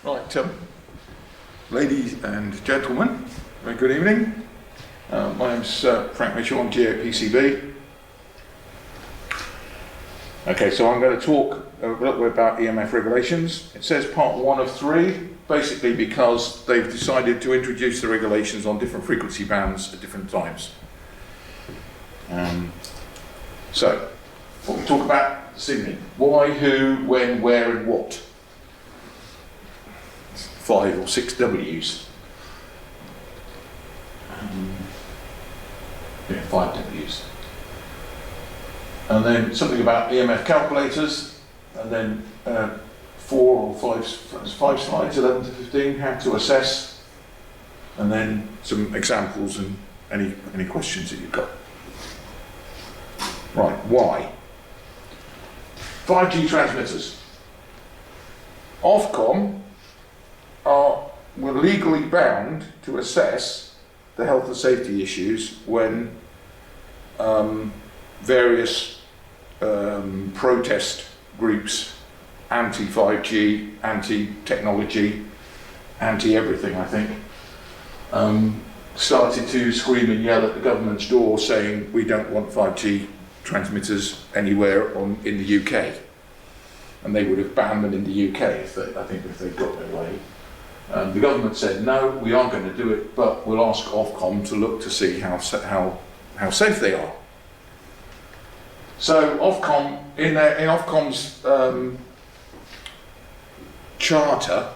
Right, ladies and gentlemen, very good evening. My name's Frank Mitchell, I'm GAPCB. Okay, so I'm going to talk a little bit about EMF regulations. It says part 1 of 3, basically because they've decided to introduce the regulations on different frequency bands at different times. So, what we talk about this evening: why, who, when, where and what. 5 or 6 W's. Yeah, 5 W's. And then something about EMF calculators, and then 4 or 5 slides, 11 to 15, how to assess, and then some examples and any questions that you've got. Right, why? 5G transmitters. OfCom were legally bound to assess the health and safety issues when various protest groups, anti-5G, anti-technology, anti-everything, I think, started to scream and yell at the government's door saying we don't want 5G transmitters anywhere in the UK. And they would have banned them in the UK if they got their way. The government said, no, we aren't going to do it, but we'll ask OfCom to look to see how safe they are. So OfCom, in OfCom's charter,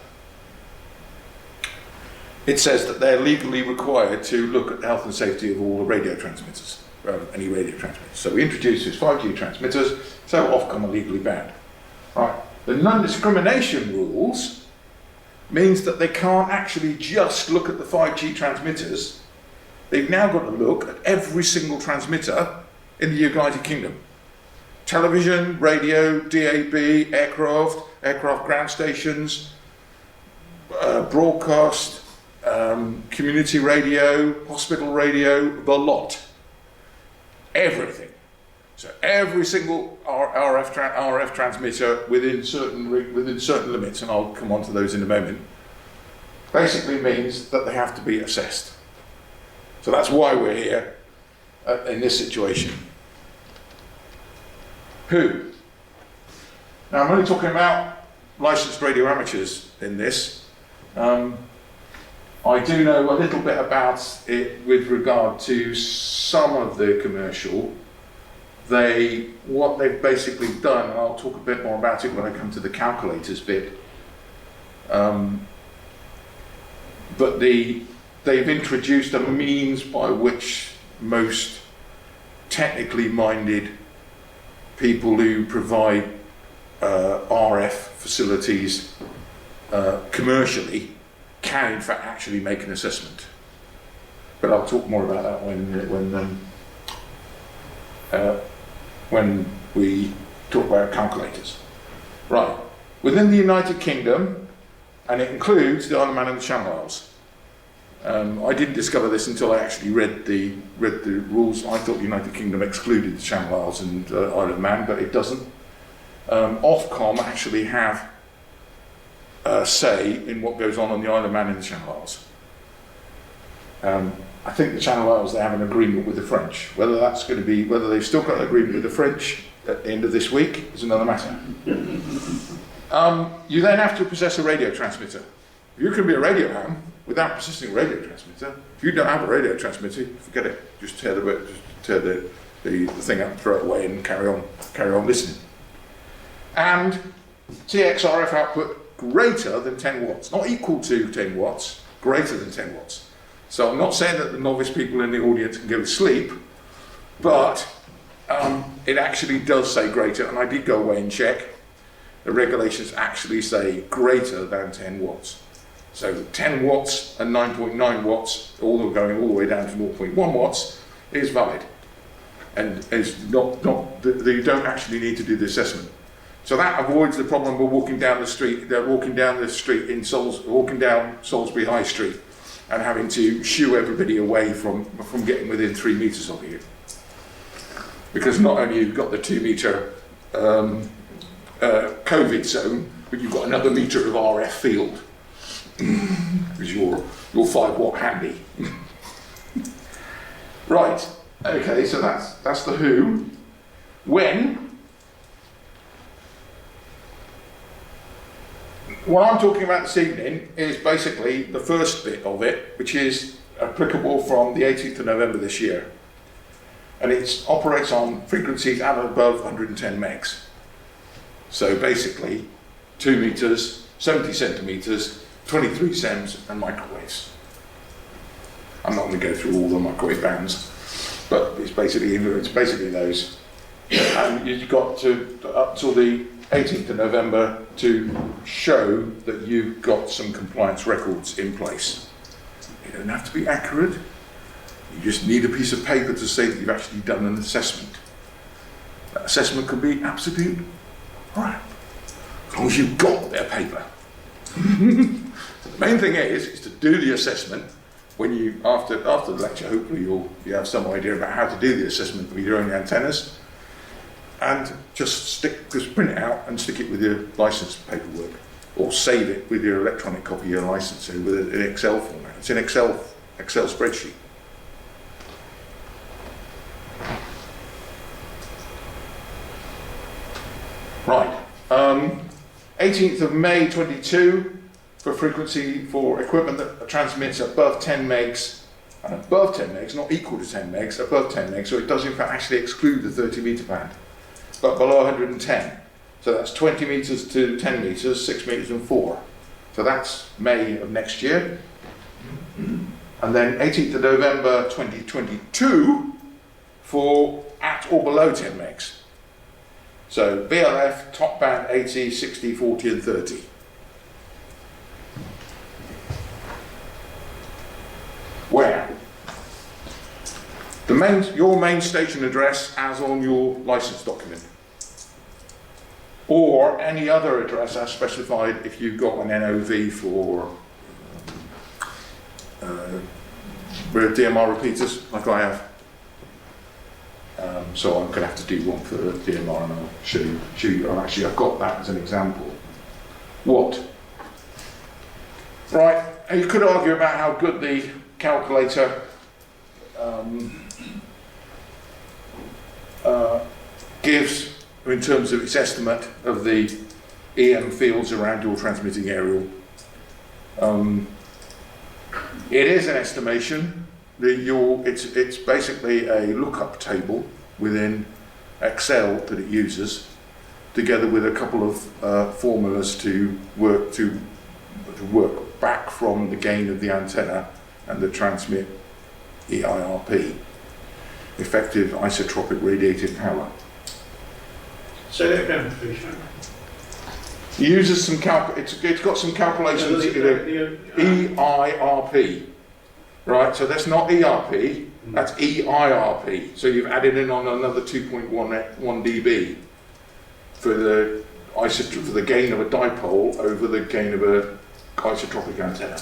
it says that they're legally required to look at the health and safety of all the radio transmitters, any radio transmitters. So we introduced these 5G transmitters, so OfCom are legally banned. Right. The non-discrimination rules means that they can't actually just look at the 5G transmitters. They've now got to look at every single transmitter in the United Kingdom. Television, radio, DAB, aircraft ground stations, broadcast, community radio, hospital radio, the lot. Everything. So every single RF transmitter within certain limits, and I'll come on to those in a moment, basically means that they have to be assessed. So that's why we're here in this situation. Who? Now I'm only talking about licensed radio amateurs in this. I do know a little bit about it with regard to some of the commercial. What they've basically done, and I'll talk a bit more about it when I come to the calculators bit, but they've introduced a means by which most technically minded people who provide RF facilities commercially can in fact actually make an assessment. But I'll talk more about that when we talk about calculators. Right, within the United Kingdom, and it includes the Isle of Man and the Channel Islands. I didn't discover this until I actually read the rules. I thought the United Kingdom excluded the Channel Islands and Isle of Man, but it doesn't. OfCom actually have a say in what goes on the Isle of Man and the Channel Islands. I think the Channel Islands, they have an agreement with the French. Whether they've still got an agreement with the French at the end of this week is another matter. You then have to possess a radio transmitter. You can be a radio ham without possessing a radio transmitter. If you don't have a radio transmitter, forget it. Just tear the thing up, throw it away, and carry on listening. And TX RF output greater than 10 watts, not equal to 10 watts, greater than 10 watts. So I'm not saying that the novice people in the audience can go to sleep, but it actually does say greater, and I did go away and check. The regulations actually say greater than 10 watts. So 10 watts and 9.9 watts, going all the way down to 0.1 watts, is valid. And it's not, you don't actually need to do the assessment. So that avoids the problem of walking down Salisbury High Street and having to shoo everybody away from getting within 3 meters of you. Because not only you've got the 2 meter COVID zone, but you've got another meter of RF field. because you're 5-watt handy. Right, okay, so that's the who. When, what I'm talking about this evening is basically the first bit of it, which is applicable from the 18th of November this year. And it operates on frequencies at above 110 megs. So basically, 2 meters, 70 centimeters, 23 sems, and microwaves. I'm not going to go through all the microwave bands, but it's basically those. And you've got to up till the 18th of November to show that you've got some compliance records in place. You don't have to be accurate. You just need a piece of paper to say that you've actually done an assessment. That assessment could be absolute crap, as long as you've got their paper. The main thing is to do the assessment. When you, after the lecture, hopefully you have some idea about how to do the assessment with your own antennas, and just print it out and stick it with your license paperwork, or save it with your electronic copy of your license with an Excel format. It's an Excel spreadsheet. Right, 18th of May 22 for frequency for equipment that transmits above 10 megs, and above 10 megs, not equal to 10 megs, above 10 megs, so it does in fact actually exclude the 30 meter band, but below 110. So that's 20 meters to 10 meters, 6 meters and 4. So that's May of next year. And then 18th of November 2022 for at or below 10 megs. So VLF, top band 80, 60, 40 and 30. Where? Your main station address as on your license document. Or any other address as specified if you've got an NOV for DMR repeaters, like I have. So I'm going to have to do one for DMR, and I'll show you. Actually, I've got that as an example. What? Right, you could argue about how good the calculator gives in terms of its estimate of the EM fields around your transmitting aerial. It is an estimation. It's basically a lookup table within Excel that it uses, together with a couple of formulas to work back from the gain of the antenna and the transmit EIRP, effective isotropic radiated power. Say that again, please. It uses some it's got some calculations in EIRP, right? So that's not ERP, that's EIRP. So you've added in on another 2.1 dB for the gain of a dipole over the gain of a isotropic antenna.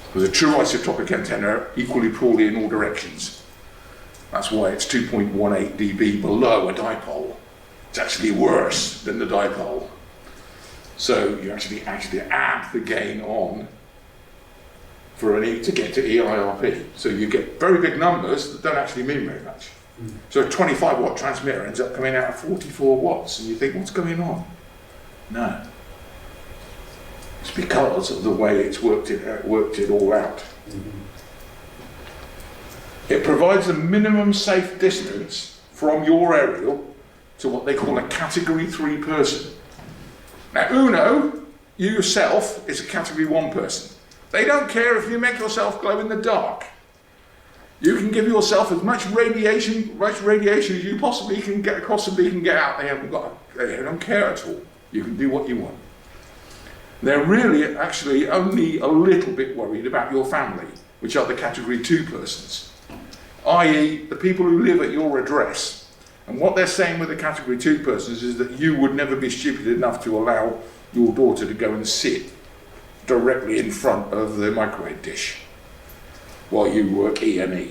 Because a true isotropic antenna equally poorly in all directions. That's why it's 2.18 dB below a dipole. It's actually worse than the dipole. So you actually add the gain on to get to EIRP. So you get very big numbers that don't actually mean very much. So a 25 watt transmitter ends up coming out at 44 watts, and you think, what's going on? No. It's because of the way it's worked it all out. It provides a minimum safe distance from your aerial to what they call a category 3 person. Now, Uno, you yourself, is a category 1 person. They don't care if you make yourself glow in the dark. You can give yourself as much radiation as you possibly can get out. They don't care at all. You can do what you want. They're really actually only a little bit worried about your family, which are the category 2 persons, i.e. the people who live at your address. And what they're saying with the category 2 persons is that you would never be stupid enough to allow your daughter to go and sit directly in front of the microwave dish while you work E&E.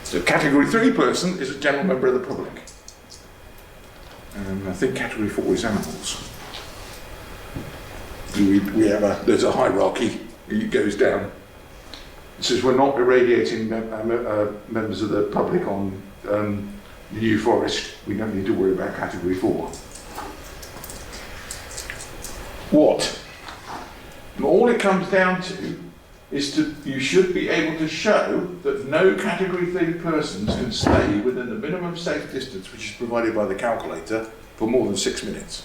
So category 3 person is a general member of the public. I think category 4 is animals. there's a hierarchy, it goes down. It says we're not irradiating members of the public on the New Forest. We don't need to worry about category 4. What? And all it comes down to is you should be able to show that no category 3 persons can stay within the minimum safe distance which is provided by the calculator for more than 6 minutes.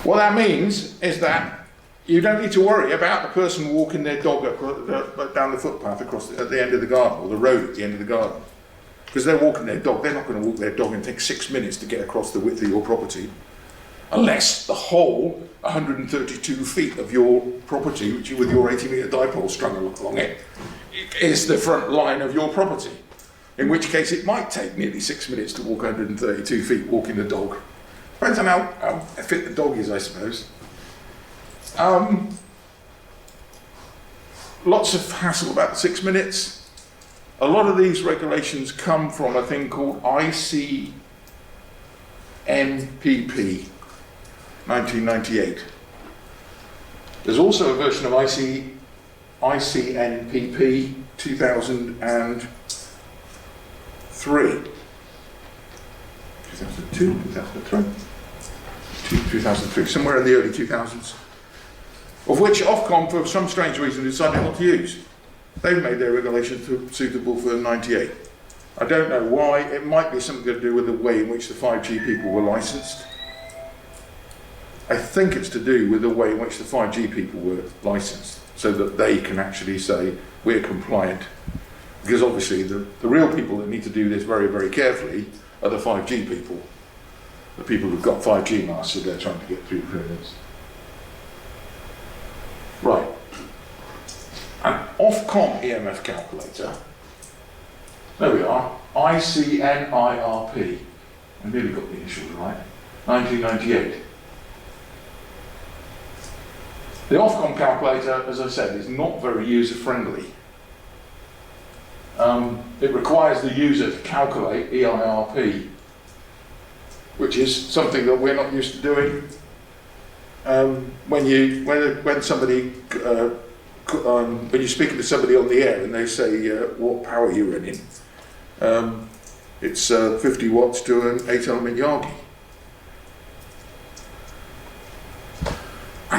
What that means is that you don't need to worry about the person walking their dog down the footpath at the end of the garden, or the road at the end of the garden. Because they're walking their dog, they're not going to walk their dog and take 6 minutes to get across the width of your property. Unless the whole 132 feet of your property, which with your 80-metre dipole strung along it, is the front line of your property. In which case it might take nearly 6 minutes to walk 132 feet walking the dog. Depends on how fit the dog is, I suppose. Lots of hassle about the 6 minutes. A lot of these regulations come from a thing called ICNPP, 1998. There's also a version of ICNPP 2003. 2002, 2003? 2003, somewhere in the early 2000s. Of which Ofcom, for some strange reason, decided not to use. They've made their regulations suitable for 98. I don't know why. It might be something to do with the way in which the 5G people were licensed. I think it's to do with the way in which the 5G people were licensed, so that they can actually say, we're compliant. Because obviously the real people that need to do this very, very carefully are the 5G people. The people who've got 5G masks, so they're trying to get through clearance. Right. An OfCom EMF calculator. There we are. ICNIRP. I nearly got the initials right. 1998. The OfCom calculator, as I said, is not very user-friendly. It requires the user to calculate EIRP, which is something that we're not used to doing. When you're speaking to somebody on the air and they say what power you're running, it's 50 watts to an 8-element Yagi. I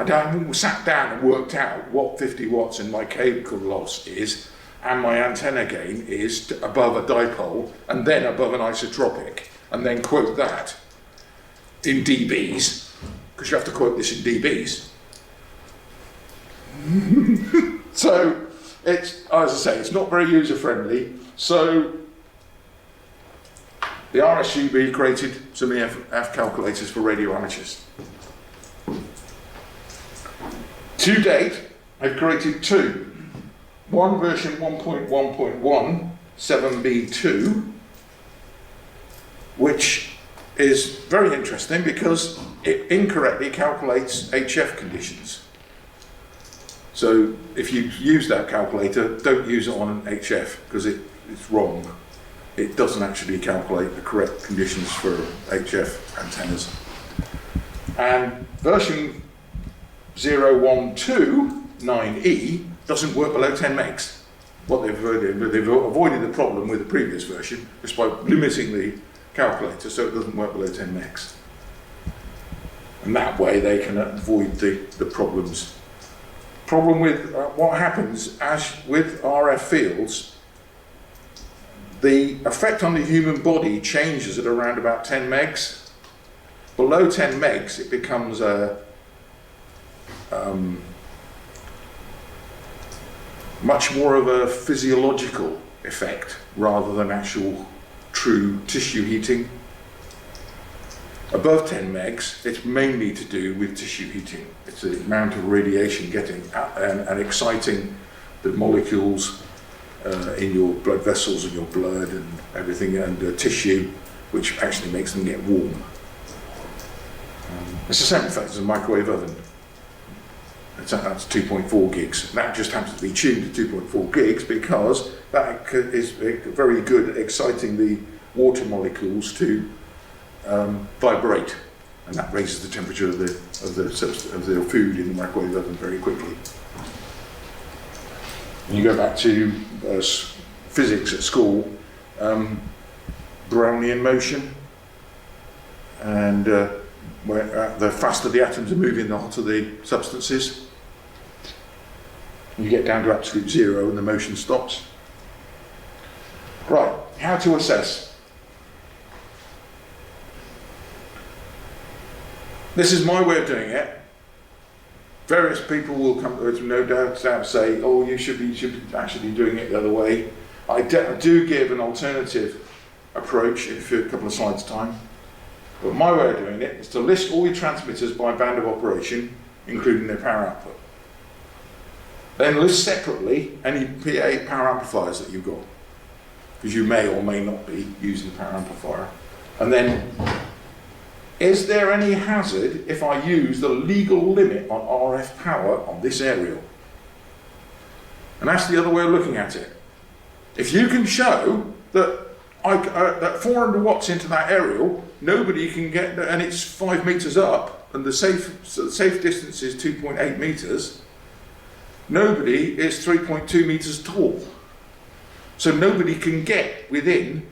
haven't sat down and worked out what 50 watts in my cable loss is and my antenna gain is above a dipole and then above an isotropic and then quote that in dBs, because you have to quote this in dBs. So, as I say, it's not very user-friendly. So, the RSGB created some EMF calculators for radio amateurs. To date, I've created 2. One version 1.1.1, 7B2, which is very interesting because it incorrectly calculates HF conditions. So if you use that calculator, don't use it on an HF because it's wrong. It doesn't actually calculate the correct conditions for HF antennas. And version 0129E doesn't work below 10 megs. What they've avoided the problem with the previous version just by limiting the calculator so it doesn't work below 10 megs. And that way they can avoid the problems. Problem with what happens as with RF fields, the effect on the human body changes at around about 10 megs. Below 10 megs it becomes a much more of a physiological effect rather than actual true tissue heating. Above 10 megs, it's mainly to do with tissue heating. It's the amount of radiation getting and exciting the molecules in your blood vessels and your blood and everything, and tissue, which actually makes them get warm. It's the same effect as a microwave oven. That's 2.4 gigs. That just happens to be tuned to 2.4 gigs because that is very good at exciting the water molecules to vibrate, and that raises the temperature of the food in the microwave oven very quickly. And you go back to physics at school, Brownian motion, and the faster the atoms are moving, the hotter the substances. You get down to absolute zero and the motion stops. Right, how to assess. This is my way of doing it. Various people will come, no doubt, say, oh, you should be actually doing it the other way. I do give an alternative approach in a couple of slides' time. But my way of doing it is to list all your transmitters by band of operation, including their power output. Then list separately any PA power amplifiers that you've got, because you may or may not be using the power amplifier. And then, is there any hazard if I use the legal limit on RF power on this aerial? And that's the other way of looking at it. If you can show that that 400 watts into that aerial, nobody can get, and it's 5 meters up, and the safe distance is 2.8 meters, nobody is 3.2 meters tall. So nobody can get within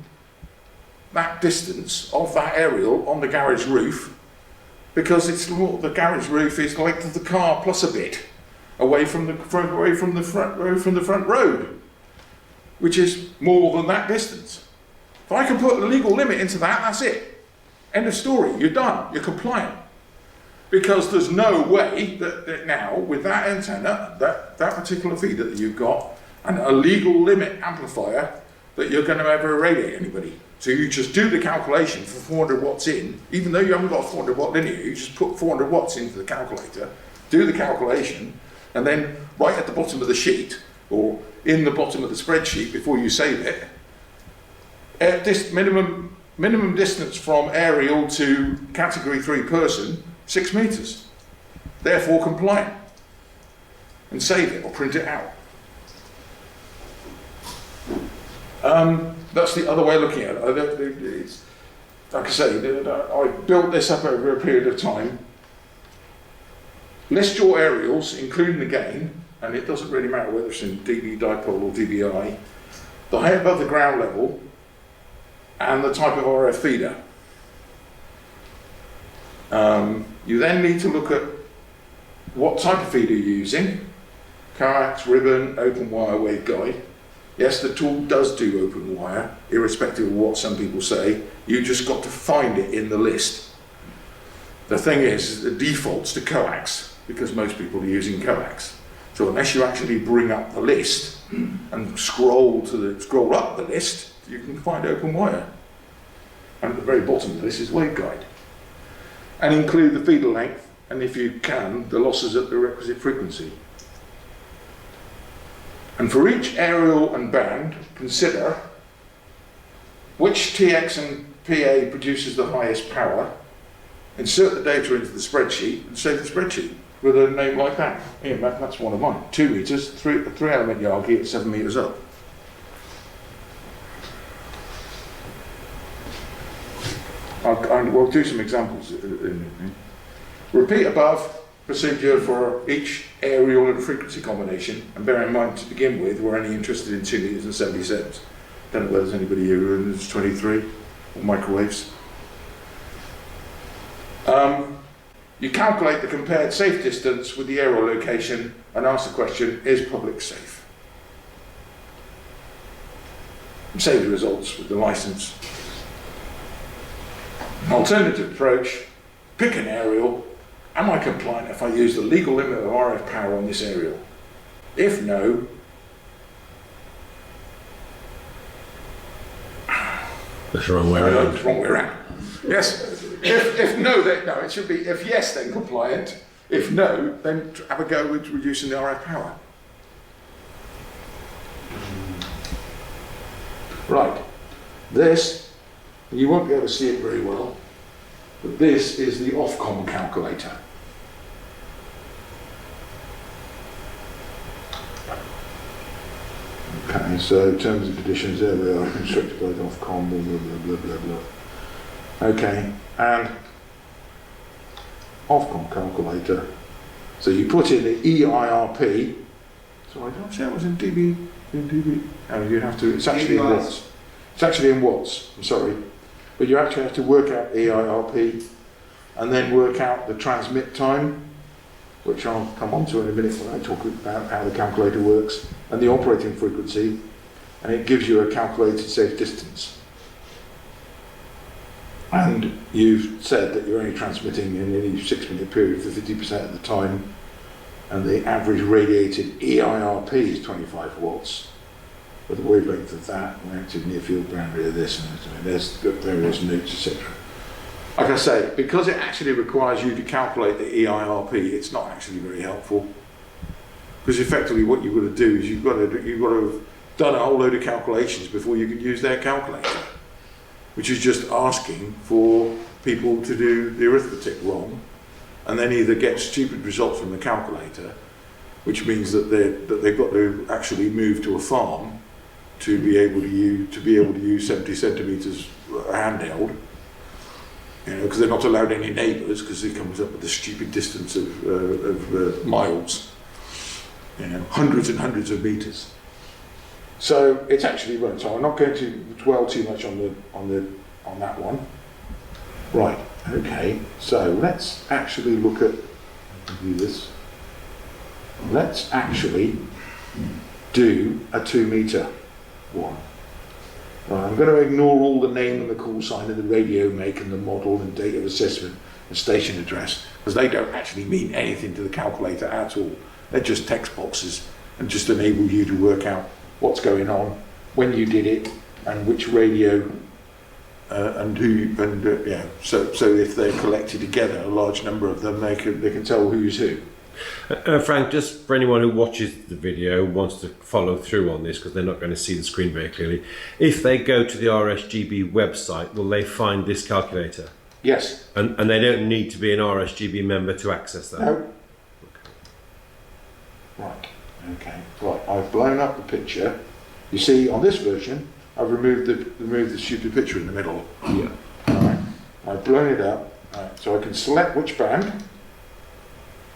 that distance of that aerial on the garage roof, because the garage roof is the length of the car plus a bit away from the front road, which is more than that distance. If I can put a legal limit into that, that's it. End of story. You're done. You're compliant. Because there's no way that now, with that antenna, that particular feeder that you've got, and a legal limit amplifier, that you're going to ever irradiate anybody. So you just do the calculation for 400 watts in, even though you haven't got a 400 watt linear, you just put 400 watts into the calculator, do the calculation, and then right at the bottom of the sheet, or in the bottom of the spreadsheet before you save it, this minimum distance from aerial to category 3 person, 6 meters. Therefore compliant. And save it or print it out. That's the other way of looking at it. It's, like I say, I built this up over a period of time. List your aerials, including the gain, and it doesn't really matter whether it's in dB dipole or dBi, the height above the ground level, and the type of RF feeder. You then need to look at what type of feeder you're using. Coax, ribbon, open wire, waveguide. Yes, the tool does do open wire, irrespective of what some people say. You just got to find it in the list. The thing is, the default's to coax, because most people are using coax. So unless you actually bring up the list and scroll up the list, you can find open wire. And at the very bottom of this is waveguide. And include the feeder length, and if you can, the losses at the requisite frequency. And for each aerial and band, consider which TX and PA produces the highest power, insert the data into the spreadsheet, and save the spreadsheet with a name like that. Yeah, that's one of mine. 2 meters, 3 element Yagi at 7 meters up. We'll do some examples. Repeat above procedure for each aerial and frequency combination, and bear in mind to begin with, we're only interested in 2 meters and 77s. Don't know whether there's anybody here who is 23 or microwaves. You calculate the compared safe distance with the aerial location and ask the question, is public safe? And save the results with the license. Alternative approach, pick an aerial. Am I compliant if I use the legal limit of RF power on this aerial? If no, that's the wrong way around. It's the wrong way around. Yes. If no, then no. It should be if yes, then compliant. If no, then have a go with reducing the RF power. Right. This, you won't be able to see it very well, but this is the OfCom calculator. Okay, so terms and conditions, there we are, constructed by OfCom, blah, blah, blah, blah, blah, blah. Okay, and OfCom Calculator. So you put in the EIRP, so I don't say it was in dB, oh, you have to, it's actually in watts. It's actually in watts, I'm sorry. But you actually have to work out EIRP and then work out the transmit time, which I'll come on to in a minute when I talk about how the calculator works, and the operating frequency, and it gives you a calculated safe distance. And you've said that you're only transmitting in any 6-minute period for 50% of the time, and the average radiated EIRP is 25 watts. With the wavelength of that, reactive near field boundary of this, and there's various notes, etc. Like I say, because it actually requires you to calculate the EIRP, it's not actually very helpful. Because effectively what you've got to do is you've got to have done a whole load of calculations before you can use their calculator, which is just asking for people to do the arithmetic wrong, and then either get stupid results from the calculator, which means that they've got to actually move to a farm to be able to use 70 centimeters handheld. You know, because they're not allowed any neighbours because it comes up with a stupid distance of miles, you know, hundreds and hundreds of metres. So it's actually right. So I'm not going to dwell too much on that one. Right. Okay. So let's actually look at. Do this. Let's actually do a 2-metre one. Right, I'm going to ignore all the name and the call sign and the radio make and the model and date of assessment and station address, because they don't actually mean anything to the calculator at all. They're just text boxes and just enable you to work out what's going on, when you did it, and which radio and who, and yeah. So if they're collected together, a large number of them, they can tell who's who. Frank, just for anyone who watches the video, wants to follow through on this because they're not going to see the screen very clearly, if they go to the RSGB website, will they find this calculator? Yes. And they don't need to be an RSGB member to access that? No. Okay. Right. Okay. Right. I've blown up the picture. You see, on this version, I've removed the stupid picture in the middle. Yeah. All right. I've blown it up. All right. So I can select which band.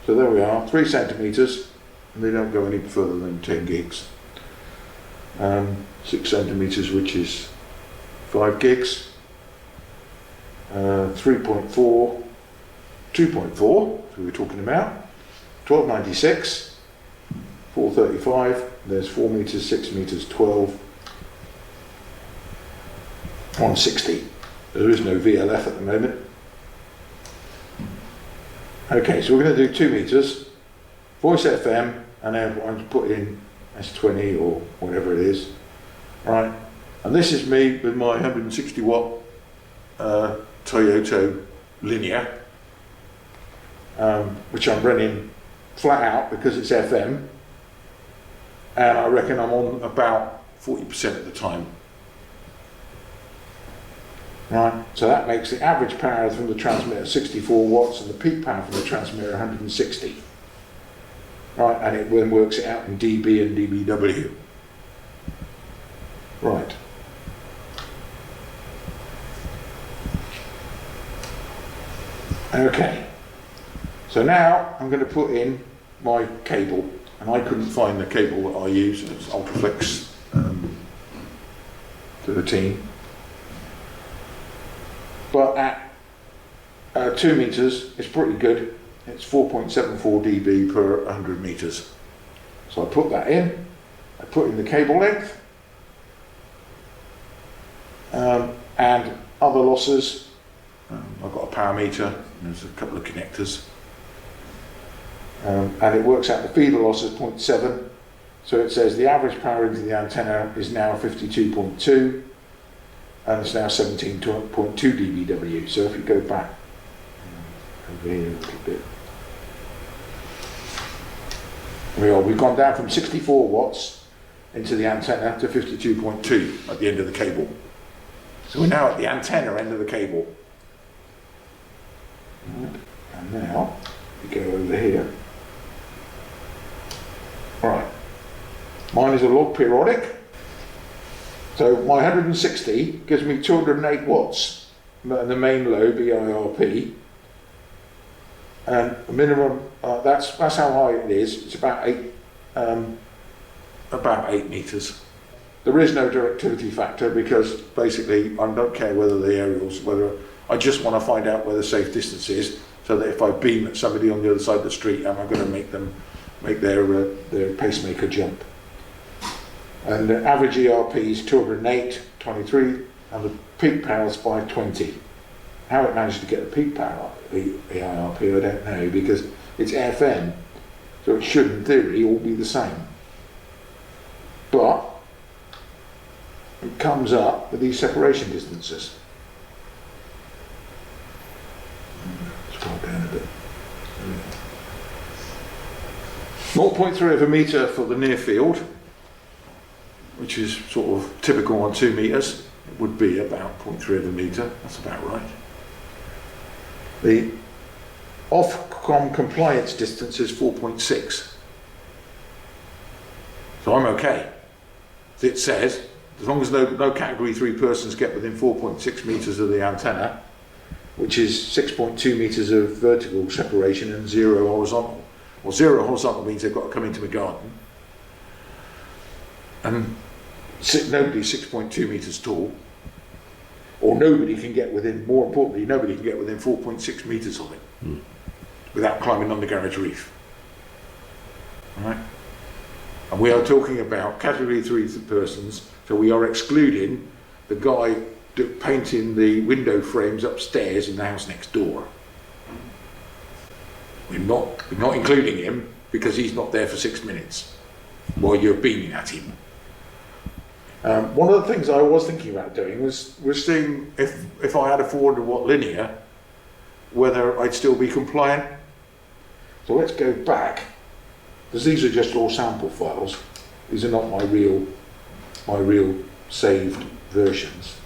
So there we are, 3 centimetres, and they don't go any further than 10 gigs. 6 centimetres, which is 5 gigs. 3.4, 2.4, we were talking about. 1296, 435, there's 4 metres, 6 metres, 12. 160. There is no VLF at the moment. Okay, so we're going to do 2 metres, voice FM, and then I'm put in S20 or whatever it is, right? And this is me with my 160 watt Toyota Linear, which I'm running flat out because it's FM, and I reckon I'm on about 40% of the time. Right, so that makes the average power from the transmitter 64 watts and the peak power from the transmitter 160. Right, and it then works it out in dB and dBW. Right. Okay, so now I'm going to put in my cable, and I couldn't find the cable that I use. It's Ultraflex 13. But at 2 metres, it's pretty good. It's 4.74 dB per 100 metres. So I put that in. I put in the cable length and other losses. I've got a power meter. And there's a couple of connectors, and it works out the feeder loss as 0.7. So it says the average power into the antenna is now 52.2. And it's now 17.2 dBW. So if you go back over here a little bit, we've gone down from 64 watts into the antenna to 52.2 at the end of the cable. So we're now at the antenna end of the cable. And now we go over here. Right. Mine is a log periodic. So my 160 gives me 208 watts in the main low BIRP, and a minimum. That's how high it is. It's about 8 meters. There is no directivity factor because basically I don't care whether the aerials, I just want to find out where the safe distance is, so that if I beam at somebody on the other side of the street, am I going to make them make their pacemaker jump? And the average ERP is 208, 23, and the peak power is 520. How it managed to get the peak power, the EIRP, I don't know, because it's FM, so it should, in theory, all be the same. But it comes up with these separation distances. Scroll down a bit. 0.3 of a metre for the near field, which is sort of typical on 2 metres. It would be about 0.3 of a metre, that's about right. The OfCom compliance distance is 4.6. So I'm okay. It says, as long as no category 3 persons get within 4.6 metres of the antenna, which is 6.2 metres of vertical separation and 0 horizontal. Well, 0 horizontal means they've got to come into my garden. And nobody's 6.2 metres tall. Or nobody can get within, more importantly, nobody can get within 4.6 metres of it without climbing on the garage roof. All right? And we are talking about category 3 persons, so we are excluding the guy painting the window frames upstairs in the house next door. We're not including him because he's not there for 6 minutes while you're beaming at him. One of the things I was thinking about doing was seeing if I had a 400 watt linear, whether I'd still be compliant. So let's go back, because these are just all sample files. These are not my real saved versions.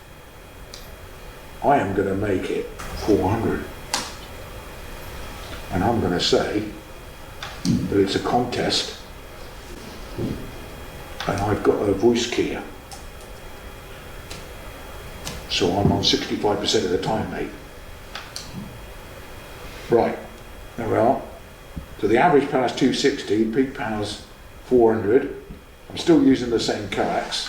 I am going to make it 400. And I'm going to say that it's a contest, and I've got a voice keyer. So I'm on 65% of the time, mate. Right, there we are. So the average power is 260, peak power is 400. I'm still using the same coax.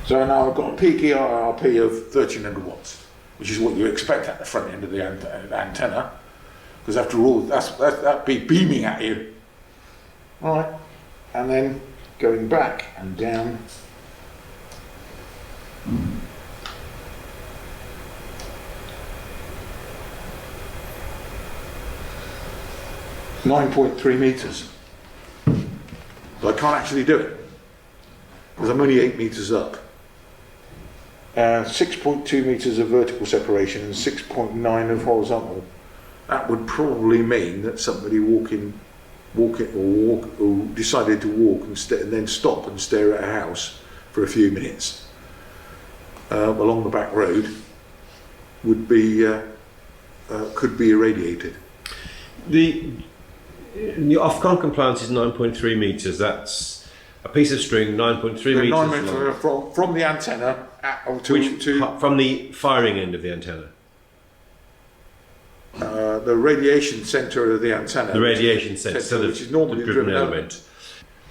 So now I've got a peak EIRP of 1300 watts, which is what you expect at the front end of the antenna, because after all, that'd be beaming at you. All right, and then going back and down. 9.3 meters. But I can't actually do it because I'm only 8 meters up. 6.2 meters of vertical separation and 6.9 of horizontal. That would probably mean that somebody who decided to walk and then stop and stare at a house for a few minutes along the back road would be could be irradiated. The OfCom compliance is 9.3 meters. That's a piece of string 9.3 meters long. From the antenna from the firing end of the antenna. The radiation centre of the antenna. The radiation centre, which is normally the driven element.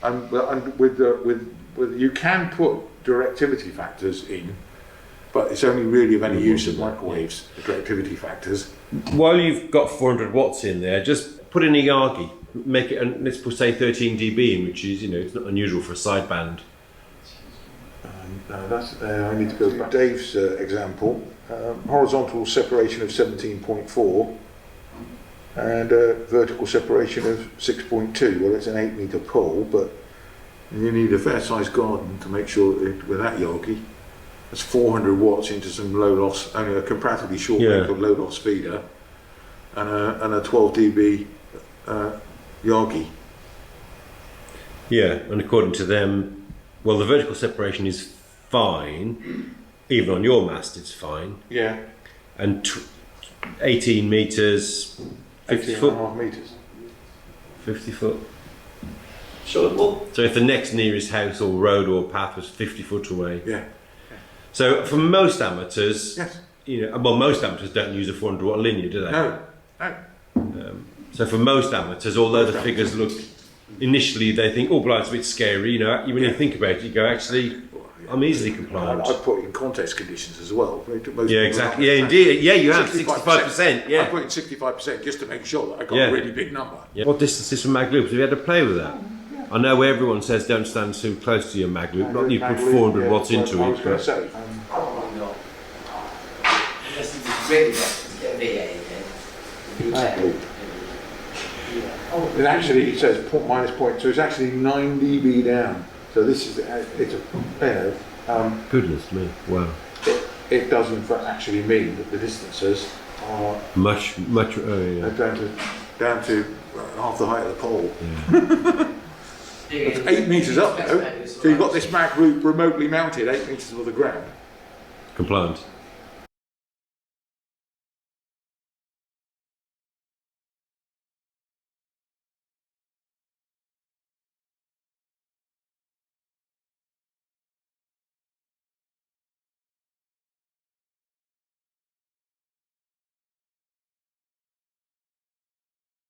And with you can put directivity factors in, but it's only really of any use of microwaves, the directivity factors. While you've got 400 watts in there, just put in a Yagi, make it, and let's put say 13 dB in, which is, it's not unusual for a sideband. I need to go back to Dave's example. Horizontal separation of 17.4 and vertical separation of 6.2. Well, it's an 8 metre pole, but you need a fair sized garden to make sure that with that Yagi, that's 400 watts into some low loss, only a comparatively short length of low loss feeder, and a 12 dB Yagi. Yeah, and according to them, well, the vertical separation is fine, even on your mast it's fine. Yeah. And 18 metres, 50 foot. 18.5 metres. 50 foot. So So if the next nearest house or road or path was 50 foot away. Yeah. So for most amateurs, Yes. Well, most amateurs don't use a 400 watt linear, do they? No. No. So for most amateurs, although the figures look, initially they think, oh, well, it's a bit scary, when you think about it, you go, actually, I'm easily compliant. I put it in context conditions as well. Yeah, exactly. Yeah, indeed. Yeah, you have 65%. I Yeah. put in 65% just to make sure that I got Yeah. a really big number. Yeah. What distance is from mag loops? Have you had to play with that? I know everyone says don't stand too close to your mag loop. Not that you put 400 watts into I it. was going to But say. Probably not. Unless it's really best to get a VA again. It actually it says minus 0.2. It's actually 9 dB down. So this is it's a goodness me, wow. it does in fact actually mean that the distances are Much. Oh, down to half the height of the pole. yeah. It's 8 metres up though. So you've got this mag loop remotely mounted 8 metres above the ground. Compliant.